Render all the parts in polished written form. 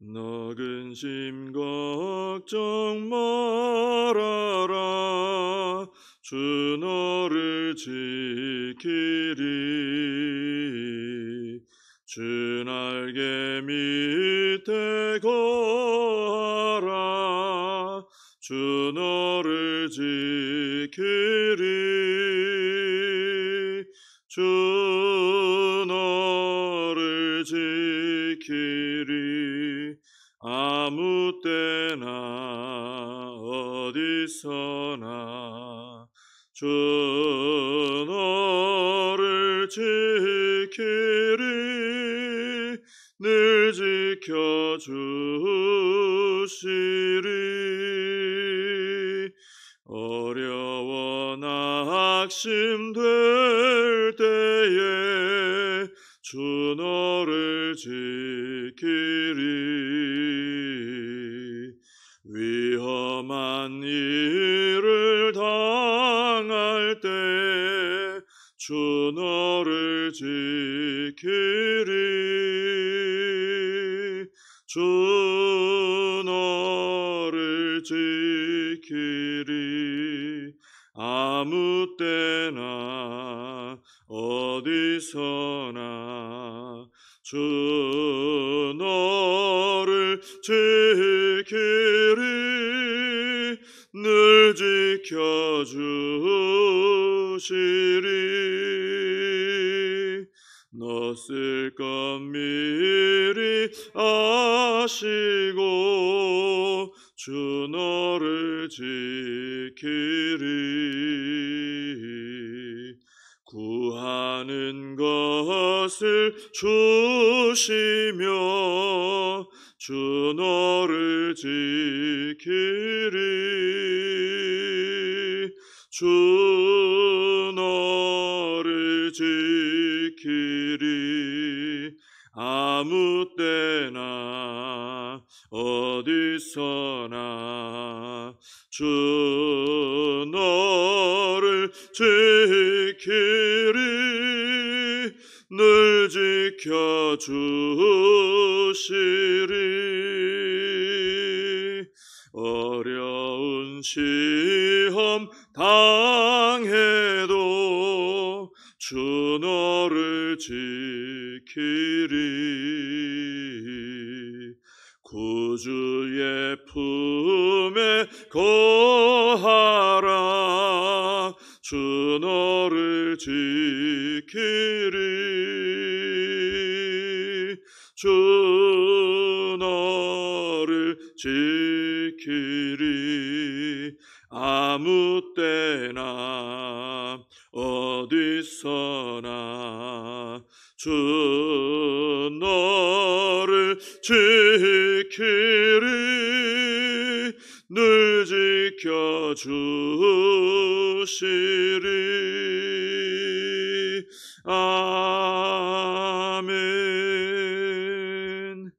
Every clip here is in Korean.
너 근심 걱정 말아라. 주 너를 지키리. 주 날개 밑에 거하라. 주 너를 지키리. 주 너를 지키리. 아무 때나 어디서나 주 너를 지키리. 늘 지켜주시리. 어려워 낙심될 때에 주 너를 지키리. 위험한 일을 당할 때 주 너를 지키리. 주 너를 지키리. 아무 때나 어디서나 주 너를 지키리. 늘 지켜주시리. 너 쓸 것 미리 아시고 주 너를 지키리. 구하는 것을 주시며 주 너를 지키리. 주 너를 지키리. 아무 때나 어디서나 주 너를 지키리. 늘 지켜주시리. 어려운 시험 당해도 주 너를 지키리. 구주의 품에 거하라. 주 너를 지키리. 주 너를 지키리. 아무 때나 어디서나 주 너를 지키리. 늘 지켜주시리. 아멘.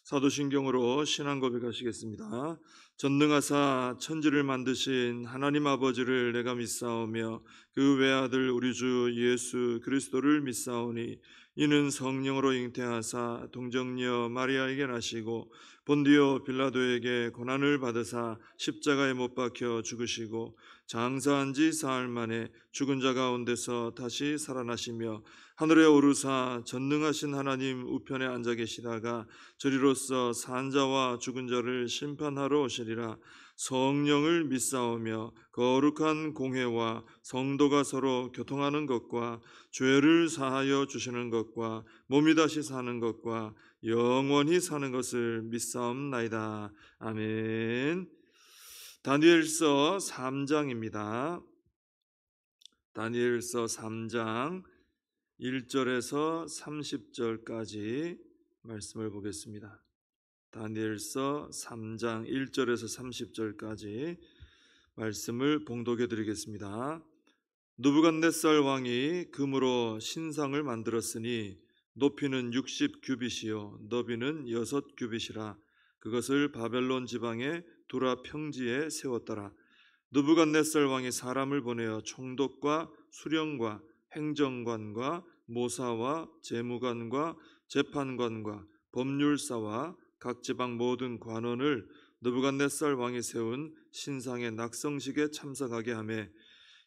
사도신경으로 신앙 고백하시겠습니다. 전능하사 천지를 만드신 하나님 아버지를 내가 믿사오며 그 외아들 우리 주 예수 그리스도를 믿사오니 이는 성령으로 잉태하사 동정녀 마리아에게 나시고 본디오 빌라도에게 고난을 받으사 십자가에 못 박혀 죽으시고 장사한 지 사흘 만에 죽은 자 가운데서 다시 살아나시며 하늘에 오르사 전능하신 하나님 우편에 앉아 계시다가 저리로서 산 자와 죽은 자를 심판하러 오시리라. 성령을 믿사오며 거룩한 공회와 성도가 서로 교통하는 것과 죄를 사하여 주시는 것과 몸이 다시 사는 것과 영원히 사는 것을 믿사옵나이다. 아멘. 다니엘서 3장입니다. 다니엘서 3장 1절에서 30절까지 말씀을 보겠습니다. 다니엘서 3장 1절에서 30절까지 말씀을 봉독해 드리겠습니다. 느부갓네살 왕이 금으로 신상을 만들었으니 높이는 60규빗이요 너비는 6규빗이라. 그것을 바벨론 지방의 두라 평지에 세웠더라. 느부갓네살 왕이 사람을 보내어 총독과 수령과 행정관과 모사와 재무관과 재판관과 법률사와 각 지방 모든 관원을 느부갓네살 왕이 세운 신상의 낙성식에 참석하게 하며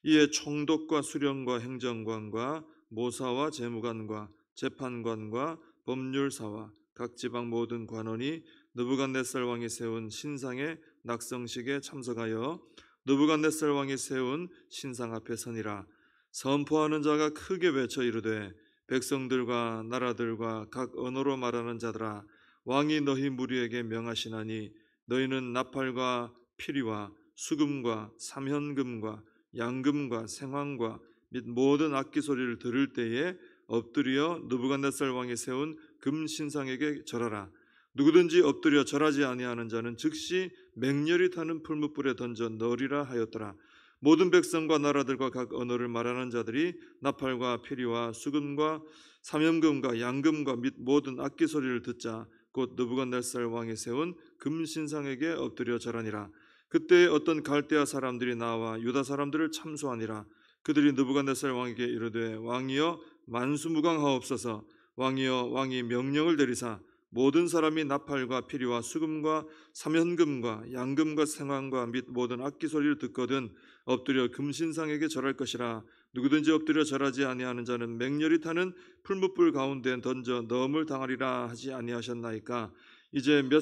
이에 총독과 수령과 행정관과 모사와 재무관과 재판관과 법률사와 각 지방 모든 관원이 느부갓네살 왕이 세운 신상의 낙성식에 참석하여 느부갓네살 왕이 세운 신상 앞에 서니라. 선포하는 자가 크게 외쳐 이르되 백성들과 나라들과 각 언어로 말하는 자들아, 왕이 너희 무리에게 명하시나니 너희는 나팔과 피리와 수금과 삼현금과 양금과 생황과 및 모든 악기 소리를 들을 때에 엎드려 느부갓네살 왕이 세운 금 신상에게 절하라. 누구든지 엎드려 절하지 아니하는 자는 즉시 맹렬히 타는 풀무불에 던져 넣으리라 하였더라. 모든 백성과 나라들과 각 언어를 말하는 자들이 나팔과 피리와 수금과 삼현금과 양금과 및 모든 악기 소리를 듣자 곧 느부갓네살 왕이 세운 금 신상에게 엎드려 절하니라. 그때 어떤 갈대아 사람들이 나와 유다 사람들을 참소하니라. 그들이 느부갓네살 왕에게 이르되 왕이여 만수무강하옵소서. 왕이여 왕이 명령을 내리사 모든 사람이 나팔과 피리와 수금과 삼현금과 양금과 생황과 및 모든 악기 소리를 듣거든 엎드려 금신상에게 절할 것이라. 누구든지 엎드려 절하지 아니하는 자는 맹렬히 타는 풀무불 가운데 던져 넣음을 당하리라 하지 아니하셨나이까. 이제 몇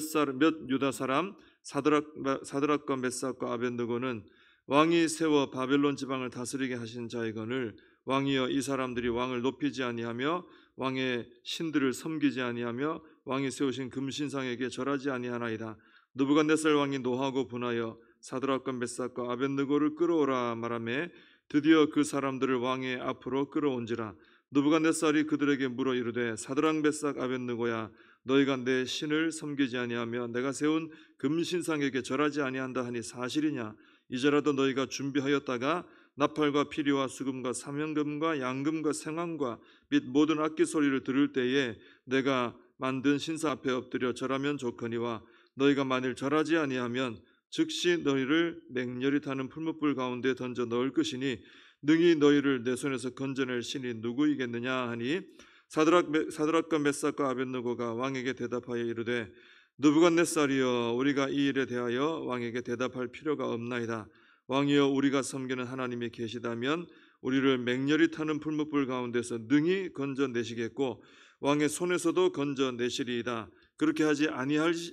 유다 사람 사드락과 메삭과 아벳느고는 왕이 세워 바벨론 지방을 다스리게 하신 자이거늘 왕이여 이 사람들이 왕을 높이지 아니하며 왕의 신들을 섬기지 아니하며 왕이 세우신 금신상에게 절하지 아니하나이다. 느부갓네살 왕이 노하고 분하여 사드락과 메삭과 아벳느고를 끌어오라 말하며 드디어 그 사람들을 왕의 앞으로 끌어온지라. 느부갓네살이 그들에게 물어 이르되 사드락 메삭 아벳느고야, 너희가 내 신을 섬기지 아니하며 내가 세운 금신상에게 절하지 아니한다 하니 사실이냐? 이제라도 너희가 준비하였다가 나팔과 피리와 수금과 삼현금과 양금과 생황과 및 모든 악기 소리를 들을 때에 내가 만든 신사 앞에 엎드려 절하면 좋거니와 너희가 만일 절하지 아니하면 즉시 너희를 맹렬히 타는 풀무불 가운데 던져 넣을 것이니 능히 너희를 내 손에서 건져낼 신이 누구이겠느냐 하니 사드락과 메삭과 아벳느고가 왕에게 대답하여 이르되 느부갓네살이여, 우리가 이 일에 대하여 왕에게 대답할 필요가 없나이다. 왕이여, 우리가 섬기는 하나님이 계시다면 우리를 맹렬히 타는 풀무불 가운데서 능히 건져내시겠고 왕의 손에서도 건져내시리이다. 그렇게 하지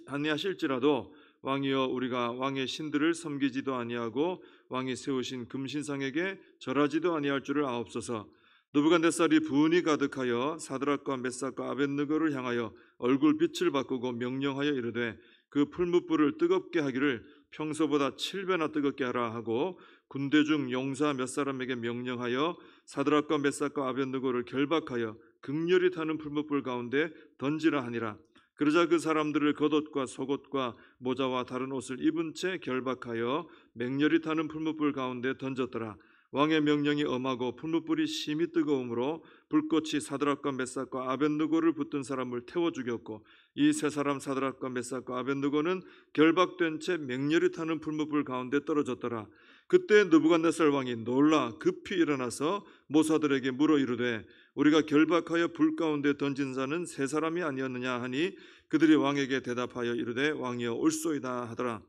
아니하실지라도 왕이여, 우리가 왕의 신들을 섬기지도 아니하고 왕이 세우신 금신상에게 절하지도 아니할 줄을 아옵소서. 느부갓네살이 분이 가득하여 사드락과 메삭과 아벳느고를 향하여 얼굴빛을 바꾸고 명령하여 이르되 그 풀무불을 뜨겁게 하기를 평소보다 7배나 뜨겁게 하라 하고 군대 중 용사 몇 사람에게 명령하여 사드락과 메삭과 아벳느고를 결박하여 극렬히 타는 풀무불 가운데 던지라 하니라. 그러자 그 사람들을 겉옷과 속옷과 모자와 다른 옷을 입은 채 결박하여 맹렬히 타는 풀무불 가운데 던졌더라. 왕의 명령이 엄하고 풀무불이 심히 뜨거움으로 불꽃이 사드락과 메삭과 아벳느고를 붙든 사람을 태워 죽였고 이 세 사람 사드락과 메삭과 아벳느고는 결박된 채 맹렬히 타는 풀무불 가운데 떨어졌더라. 그때 느부갓네살 왕이 놀라 급히 일어나서 모사들에게 물어 이르되 우리가 결박하여 불 가운데 던진 자는 세 사람이 아니었느냐 하니 그들이 왕에게 대답하여 이르되 왕이여 옳소이다 하더라.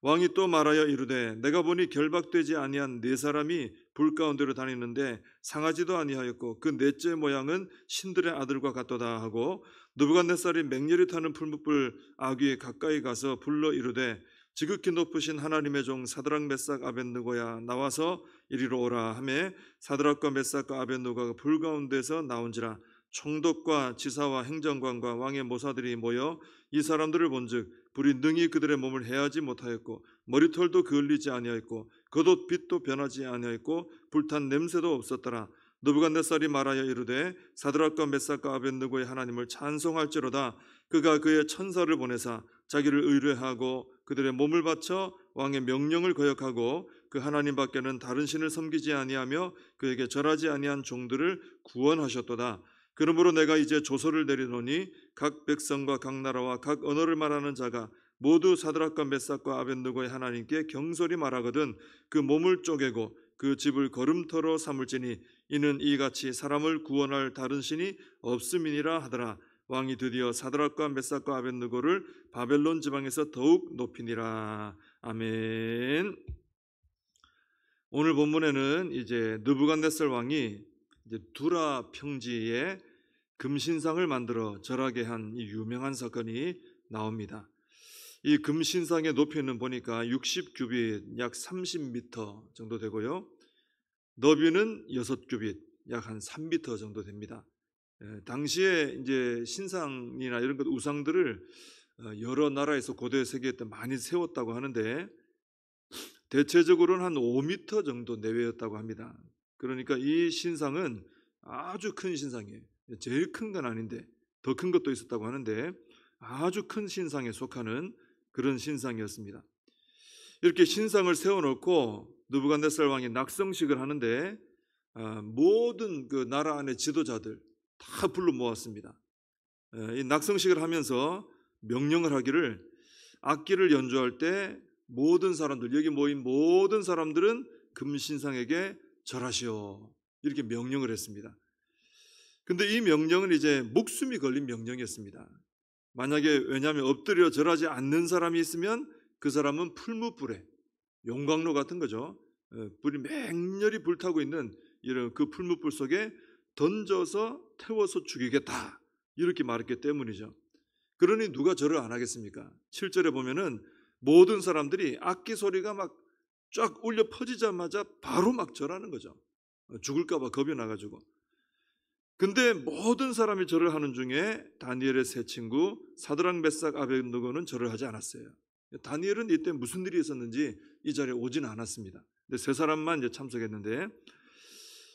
왕이 또 말하여 이르되 내가 보니 결박되지 아니한 네 사람이 불 가운데로 다니는데 상하지도 아니하였고 그 넷째 모양은 신들의 아들과 같도다 하고 느부갓네살이 맹렬히 타는 풀무불 아귀에 가까이 가서 불러 이르되 지극히 높으신 하나님의 종 사드락 메삭 아벳느고야, 나와서 이리로 오라 하매 사드락과 메삭과 아벳느고가 불 가운데서 나온지라. 총독과 지사와 행정관과 왕의 모사들이 모여 이 사람들을 본즉 불이 능히 그들의 몸을 해하지 못하였고 머리털도 그을리지 아니하였고 겉옷 빛도 변하지 아니하였고 불탄 냄새도 없었더라. 느부갓네살이 말하여 이르되 사드락과 메삭과 아벳느고의 하나님을 찬송할지로다. 그가 그의 천사를 보내사 자기를 의뢰하고 그들의 몸을 바쳐 왕의 명령을 거역하고 그 하나님 밖에는 다른 신을 섬기지 아니하며 그에게 절하지 아니한 종들을 구원하셨도다. 그러므로 내가 이제 조서를 내리노니 각 백성과 각 나라와 각 언어를 말하는 자가 모두 사드락과 메삭과 아벳느고의 하나님께 경솔히 말하거든 그 몸을 쪼개고 그 집을 거름터로 삼을지니 이는 이같이 사람을 구원할 다른 신이 없음이니라 하더라. 왕이 드디어 사드락과 메삭과 아벳느고를 바벨론 지방에서 더욱 높이니라. 아멘. 오늘 본문에는 이제 느부갓네살 왕이 이제 두라 평지에 금신상을 만들어 절하게 한 이 유명한 사건이 나옵니다. 이 금신상의 높이는 보니까 60규빗, 약 30m 정도 되고요. 너비는 6규빗, 약 한 3m 정도 됩니다. 당시에 이제 신상이나 이런 것 우상들을 여러 나라에서 고대 세계에 때 많이 세웠다고 하는데 대체적으로는 한 5m 정도 내외였다고 합니다. 그러니까 이 신상은 아주 큰 신상이에요. 제일 큰 건 아닌데 더 큰 것도 있었다고 하는데 아주 큰 신상에 속하는 그런 신상이었습니다. 이렇게 신상을 세워놓고 느부갓네살 왕이 낙성식을 하는데 모든 그 나라 안의 지도자들 다 불러 모았습니다. 이 낙성식을 하면서 명령을 하기를 악기를 연주할 때 모든 사람들, 여기 모인 모든 사람들은 금신상에게 절하시오, 이렇게 명령을 했습니다. 근데 이 명령은 이제 목숨이 걸린 명령이었습니다. 만약에, 왜냐하면 엎드려 절하지 않는 사람이 있으면 그 사람은 풀무불에, 용광로 같은 거죠, 불이 맹렬히 불타고 있는 이런 그 풀무불 속에 던져서 태워서 죽이겠다, 이렇게 말했기 때문이죠. 그러니 누가 절을 안 하겠습니까? 7절에 보면은 모든 사람들이 악기 소리가 막 쫙 울려 퍼지자마자 바로 막 절하는 거죠. 죽을까 봐 겁이 나가지고. 근데 모든 사람이 절을 하는 중에 다니엘의 세 친구 사드락, 메삭, 아벳느고는 절을 하지 않았어요. 다니엘은 이때 무슨 일이 있었는지 이 자리에 오지는 않았습니다. 근데 세 사람만 이제 참석했는데,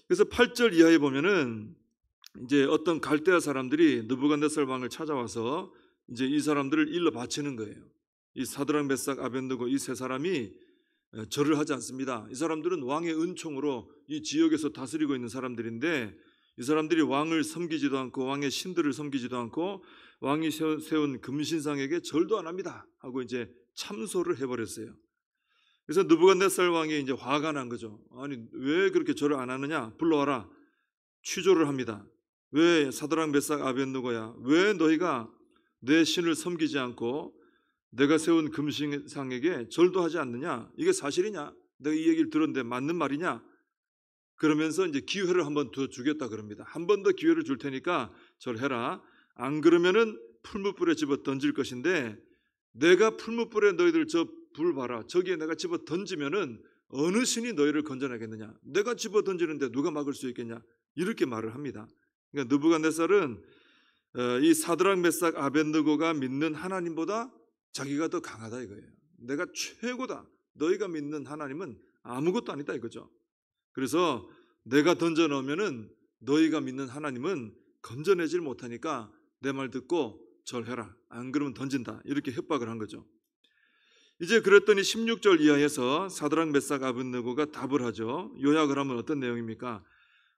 그래서 8절 이하에 보면은 이제 어떤 갈대아 사람들이 느부갓네살 왕을 찾아와서 이제 이 사람들을 일러 바치는 거예요. 이 사드락, 메삭, 아벳느고 이 세 사람이 절을 하지 않습니다. 이 사람들은 왕의 은총으로 이 지역에서 다스리고 있는 사람들인데 이 사람들이 왕을 섬기지도 않고 왕의 신들을 섬기지도 않고 왕이 세운 금신상에게 절도 안 합니다 하고 이제 참소를 해버렸어요. 그래서 느부갓네살 왕이 이제 화가 난 거죠. 아니, 왜 그렇게 절을 안 하느냐, 불러와라. 취조를 합니다. 왜 사드락, 메삭, 아벳느고야, 왜 너희가 내 신을 섬기지 않고 내가 세운 금신상에게 절도 하지 않느냐? 이게 사실이냐? 내가 이 얘기를 들었는데 맞는 말이냐? 그러면서 이제 기회를 한번 더 주겠다 그럽니다. 한 번 더 기회를 줄 테니까 절해라. 안 그러면은 풀무불에 집어 던질 것인데, 내가 풀무불에 너희들 저 불 봐라, 저기에 내가 집어 던지면은 어느 신이 너희를 건져내겠느냐? 내가 집어 던지는데 누가 막을 수 있겠냐? 이렇게 말을 합니다. 그러니까 느부갓네살은 이 사드락, 메삭, 아벳느고가 믿는 하나님보다 자기가 더 강하다 이거예요. 내가 최고다. 너희가 믿는 하나님은 아무것도 아니다 이거죠. 그래서 내가 던져 넣으면은 너희가 믿는 하나님은 건져내질 못하니까 내 말 듣고 절해라. 안 그러면 던진다. 이렇게 협박을 한 거죠. 이제 그랬더니 16절 이하에서 사드락, 메삭, 아벳느고가 답을 하죠. 요약을 하면 어떤 내용입니까?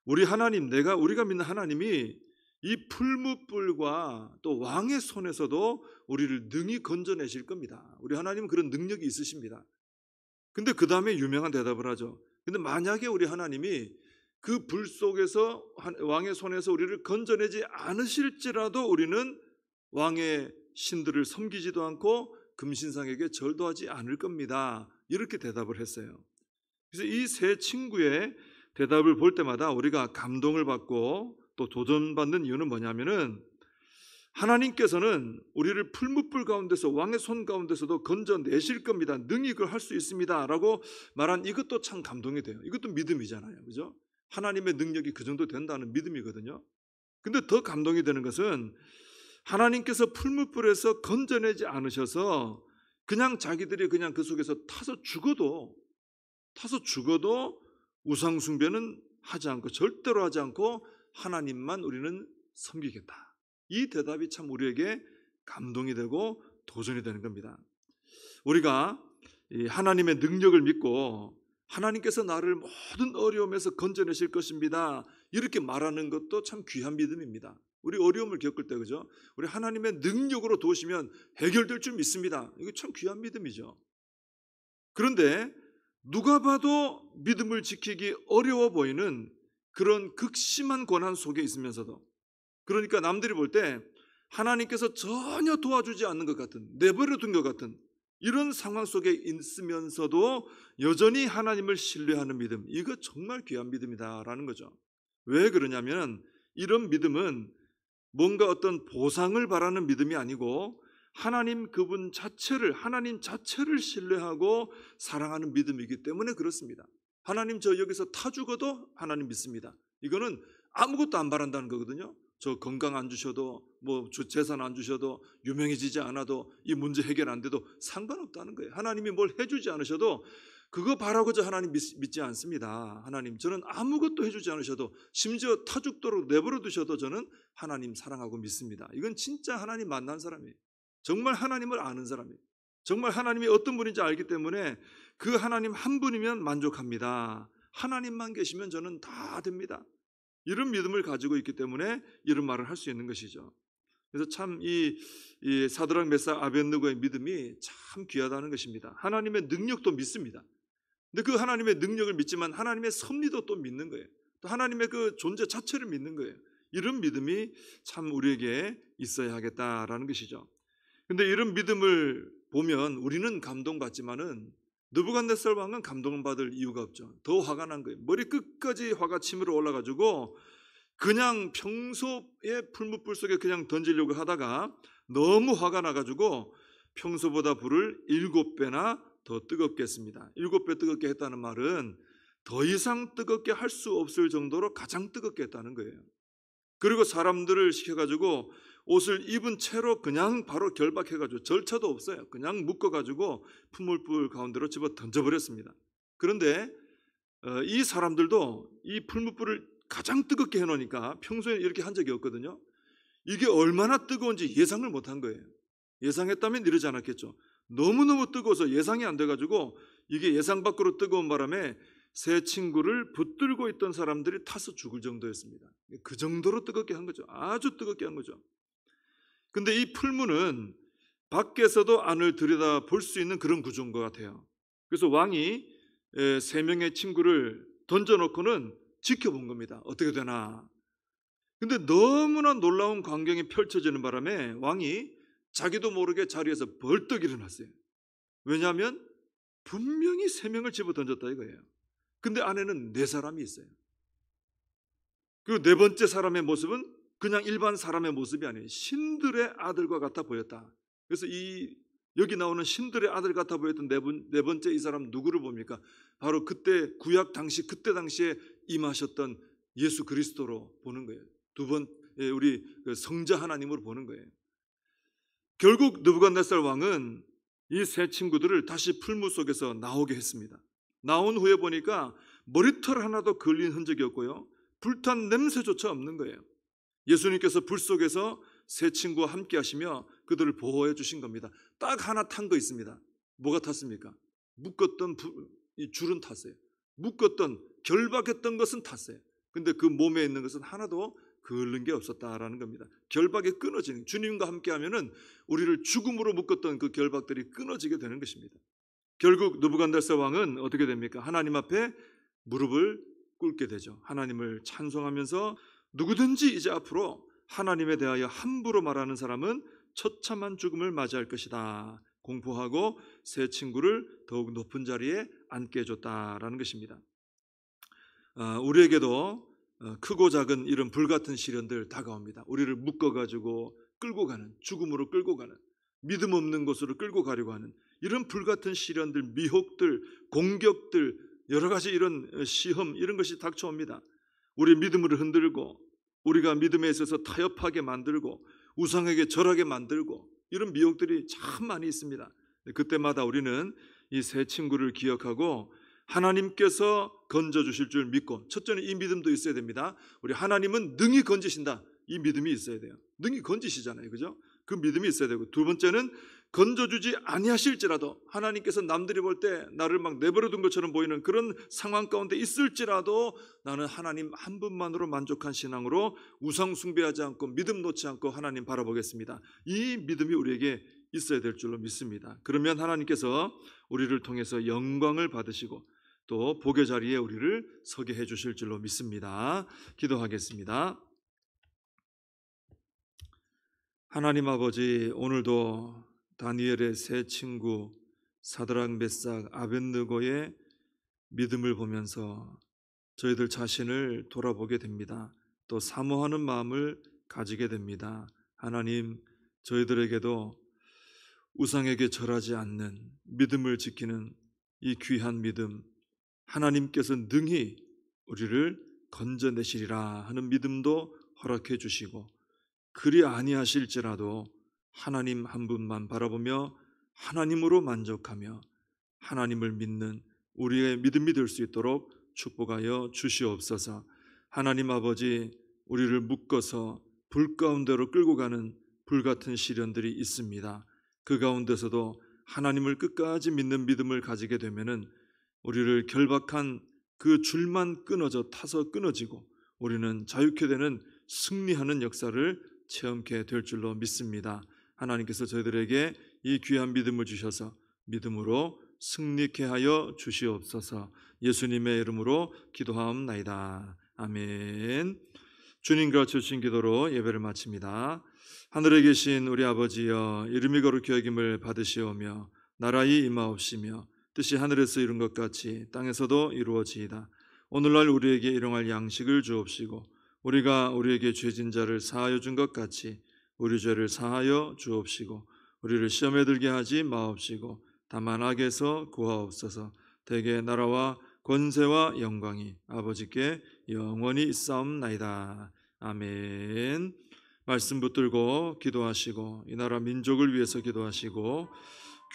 우리 하나님, 우리가 믿는 하나님이 이 풀무불과 또 왕의 손에서도 우리를 능히 건져내실 겁니다. 우리 하나님은 그런 능력이 있으십니다. 근데 그 다음에 유명한 대답을 하죠. 근데 만약에 우리 하나님이 그 불 속에서 왕의 손에서 우리를 건져내지 않으실지라도 우리는 왕의 신들을 섬기지도 않고 금신상에게 절도 하지 않을 겁니다. 이렇게 대답을 했어요. 그래서 이 세 친구의 대답을 볼 때마다 우리가 감동을 받고 또 도전받는 이유는 뭐냐면은 하나님께서는 우리를 풀무불 가운데서 왕의 손 가운데서도 건져내실 겁니다. 능히 그걸 할 수 있습니다 라고 말한 이것도 참 감동이 돼요. 이것도 믿음이잖아요, 그죠? 하나님의 능력이 그 정도 된다는 믿음이거든요. 근데 더 감동이 되는 것은 하나님께서 풀무불에서 건져내지 않으셔서 그냥 자기들이 그냥 그 속에서 타서 죽어도 우상 숭배는 하지 않고, 절대로 하지 않고 하나님만 우리는 섬기겠다. 이 대답이 참 우리에게 감동이 되고 도전이 되는 겁니다. 우리가 이 하나님의 능력을 믿고 하나님께서 나를 모든 어려움에서 건져내실 것입니다 이렇게 말하는 것도 참 귀한 믿음입니다. 우리 어려움을 겪을 때, 그죠? 우리 하나님의 능력으로 도우시면 해결될 줄 믿습니다. 이거 참 귀한 믿음이죠. 그런데 누가 봐도 믿음을 지키기 어려워 보이는 그런 극심한 고난 속에 있으면서도, 그러니까 남들이 볼 때 하나님께서 전혀 도와주지 않는 것 같은, 내버려 둔 것 같은 이런 상황 속에 있으면서도 여전히 하나님을 신뢰하는 믿음, 이거 정말 귀한 믿음이다라는 거죠. 왜 그러냐면 이런 믿음은 뭔가 어떤 보상을 바라는 믿음이 아니고 하나님 그분 자체를, 하나님 자체를 신뢰하고 사랑하는 믿음이기 때문에 그렇습니다. 하나님 저 여기서 타 죽어도 하나님 믿습니다. 이거는 아무것도 안 바란다는 거거든요. 저 건강 안 주셔도, 뭐 재산 안 주셔도, 유명해지지 않아도, 이 문제 해결 안 돼도 상관없다는 거예요. 하나님이 뭘 해주지 않으셔도 그거 바라고자 하나님 믿지 않습니다. 하나님, 저는 아무것도 해주지 않으셔도, 심지어 타 죽도록 내버려 두셔도 저는 하나님 사랑하고 믿습니다. 이건 진짜 하나님 만난 사람이에요. 정말 하나님을 아는 사람이에요. 정말 하나님이 어떤 분인지 알기 때문에 그 하나님 한 분이면 만족합니다. 하나님만 계시면 저는 다 됩니다. 이런 믿음을 가지고 있기 때문에 이런 말을 할 수 있는 것이죠. 그래서 참 이 사드락 메삭 아벳느고의 믿음이 참 귀하다는 것입니다. 하나님의 능력도 믿습니다. 근데 그 하나님의 능력을 믿지만 하나님의 섭리도 또 믿는 거예요. 또 하나님의 그 존재 자체를 믿는 거예요. 이런 믿음이 참 우리에게 있어야 하겠다라는 것이죠. 근데 이런 믿음을 보면 우리는 감동받지만은 느부갓네살 왕은 감동을 받을 이유가 없죠. 더 화가 난 거예요. 머리 끝까지 화가 치밀어 올라가지고 그냥 평소에 풀무불 속에 그냥 던지려고 하다가 너무 화가 나가지고 평소보다 불을 7배나 더 뜨겁게 했습니다. 7배 뜨겁게 했다는 말은 더 이상 뜨겁게 할 수 없을 정도로 가장 뜨겁게 했다는 거예요. 그리고 사람들을 시켜가지고 옷을 입은 채로 그냥 바로 결박해가지고, 절차도 없어요. 그냥 묶어가지고 풀무불 가운데로 집어 던져버렸습니다. 그런데 이 사람들도 이 풀무불을 가장 뜨겁게 해놓으니까, 평소에 이렇게 한 적이 없거든요. 이게 얼마나 뜨거운지 예상을 못한 거예요. 예상했다면 이러지 않았겠죠. 너무너무 뜨거워서 예상이 안 돼가지고 이게 예상 밖으로 뜨거운 바람에 세 친구를 붙들고 있던 사람들이 타서 죽을 정도였습니다. 그 정도로 뜨겁게 한 거죠. 아주 뜨겁게 한 거죠. 근데 이 풀무는 밖에서도 안을 들여다 볼 수 있는 그런 구조인 것 같아요. 그래서 왕이 3명의 친구를 던져놓고는 지켜본 겁니다. 어떻게 되나. 근데 너무나 놀라운 광경이 펼쳐지는 바람에 왕이 자기도 모르게 자리에서 벌떡 일어났어요. 왜냐하면 분명히 3명을 집어 던졌다 이거예요. 근데 안에는 4사람이 있어요. 그리고 4번째 사람의 모습은 그냥 일반 사람의 모습이 아니에요. 신들의 아들과 같아 보였다. 그래서 여기 나오는 신들의 아들 같아 보였던 네 번째 이 사람 누구를 봅니까? 바로 그때 구약 당시, 그때 당시에 임하셨던 예수 그리스도로 보는 거예요. 우리 성자 하나님으로 보는 거예요. 결국 느부갓네살 왕은 이 세 친구들을 다시 풀무 속에서 나오게 했습니다. 나온 후에 보니까 머리털 하나도 걸린 흔적이 없고요, 불탄 냄새조차 없는 거예요. 예수님께서 불 속에서 세 친구와 함께 하시며 그들을 보호해 주신 겁니다. 딱 하나 탄 거 있습니다. 뭐가 탔습니까? 묶었던 이 줄은 탔어요. 묶었던, 결박했던 것은 탔어요. 근데 그 몸에 있는 것은 하나도 그을른 게 없었다라는 겁니다. 결박이 끊어지는, 주님과 함께 하면은 우리를 죽음으로 묶었던 그 결박들이 끊어지게 되는 것입니다. 결국 느부갓네살 왕은 어떻게 됩니까? 하나님 앞에 무릎을 꿇게 되죠. 하나님을 찬송하면서 누구든지 이제 앞으로 하나님에 대하여 함부로 말하는 사람은 처참한 죽음을 맞이할 것이다 공포하고 세 친구를 더욱 높은 자리에 앉게 해줬다라는 것입니다. 우리에게도 크고 작은 이런 불같은 시련들 다가옵니다. 우리를 묶어가지고 끌고 가는, 죽음으로 끌고 가는, 믿음 없는 곳으로 끌고 가려고 하는 이런 불같은 시련들, 미혹들, 공격들, 여러 가지 이런 시험, 이런 것이 닥쳐옵니다. 우리 믿음을 흔들고, 우리가 믿음에 있어서 타협하게 만들고, 우상에게 절하게 만들고, 이런 미혹들이 참 많이 있습니다. 그때마다 우리는 이 세 친구를 기억하고 하나님께서 건져주실 줄 믿고, 첫째는 이 믿음도 있어야 됩니다. 우리 하나님은 능히 건지신다, 이 믿음이 있어야 돼요. 능히 건지시잖아요, 그죠? 그 믿음이 있어야 되고, 두 번째는 건져주지 아니하실지라도, 하나님께서 남들이 볼 때 나를 막 내버려둔 것처럼 보이는 그런 상황 가운데 있을지라도 나는 하나님 한 분만으로 만족한 신앙으로 우상 숭배하지 않고 믿음 놓지 않고 하나님 바라보겠습니다. 이 믿음이 우리에게 있어야 될 줄로 믿습니다. 그러면 하나님께서 우리를 통해서 영광을 받으시고 또 복의 자리에 우리를 서게 해주실 줄로 믿습니다. 기도하겠습니다. 하나님 아버지, 오늘도 다니엘의 세 친구 사드락, 메삭, 아벳느고의 믿음을 보면서 저희들 자신을 돌아보게 됩니다. 또 사모하는 마음을 가지게 됩니다. 하나님, 저희들에게도 우상에게 절하지 않는 믿음을 지키는 이 귀한 믿음, 하나님께서 능히 우리를 건져내시리라 하는 믿음도 허락해 주시고, 그리 아니하실지라도 하나님 한 분만 바라보며 하나님으로 만족하며 하나님을 믿는 우리의 믿음이 될 수 있도록 축복하여 주시옵소서. 하나님 아버지, 우리를 묶어서 불 가운데로 끌고 가는 불같은 시련들이 있습니다. 그 가운데서도 하나님을 끝까지 믿는 믿음을 가지게 되면은 우리를 결박한 그 줄만 끊어져 타서 끊어지고 우리는 자유케 되는 승리하는 역사를 체험케 될 줄로 믿습니다. 하나님께서 저희들에게 이 귀한 믿음을 주셔서 믿음으로 승리케 하여 주시옵소서. 예수님의 이름으로 기도하옵나이다. 아멘. 주님과 주신 기도로 예배를 마칩니다. 하늘에 계신 우리 아버지여, 이름이 거룩히 여김을 받으시오며 나라의 임하옵시며 뜻이 하늘에서 이룬 것 같이 땅에서도 이루어지이다. 오늘날 우리에게 일용할 양식을 주옵시고 우리가 우리에게 죄진 자를 사하여 준 것 같이 우리 죄를 사하여 주옵시고 우리를 시험에 들게 하지 마옵시고 다만 악에서 구하옵소서. 대개 나라와 권세와 영광이 아버지께 영원히 있사옵나이다. 아멘. 말씀 붙들고 기도하시고 이 나라 민족을 위해서 기도하시고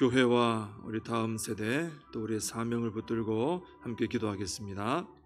교회와 우리 다음 세대 또 우리의 사명을 붙들고 함께 기도하겠습니다.